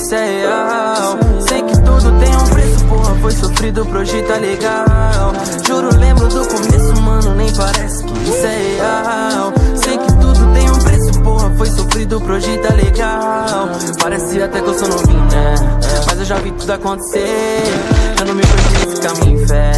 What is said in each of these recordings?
isso é real. Sei que tudo tem um preço, porra, foi sofrido pro hoje tá legal. Juro, lembro do começo, mano, nem parece que isso é real. Sei que tudo tem um preço, porra, foi sofrido pro hoje tá legal. Parece até que eu sou novinho, né? Mas eu já vi tudo acontecer. Eu não me perdi nesse caminho, fé.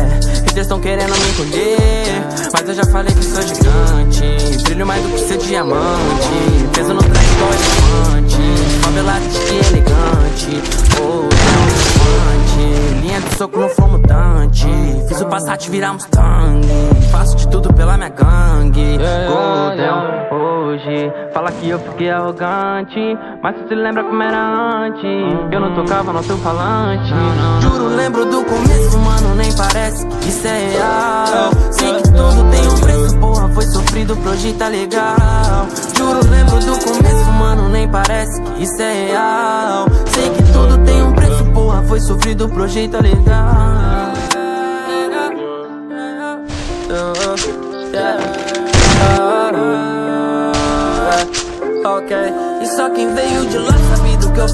Haters tão querendo me encolher, mas eu já falei que sou gigante. Brilho mais do que ser diamante. Peso no traje igual elefante. Favelado de elegante. Oh, diamante. Linha de soco no flow mutante. Fiz o Passat virar Mustang. Faço de tudo pela minha gangue. Golden hoje fala que eu fiquei arrogante, mas tu se lembra como era antes. Eu não tocava no teu falante. Juro, lembro do começo, mano, nem parece que isso é real. Sei que tudo tem um preço, porra, foi sofrido pro hoje tá legal. Juro, lembro do começo, mano, nem parece que isso é real. Sei que tudo tem um preço, porra, foi sofrido pro hoje tá legal. Ok, e só quem veio de lá sabe do que eu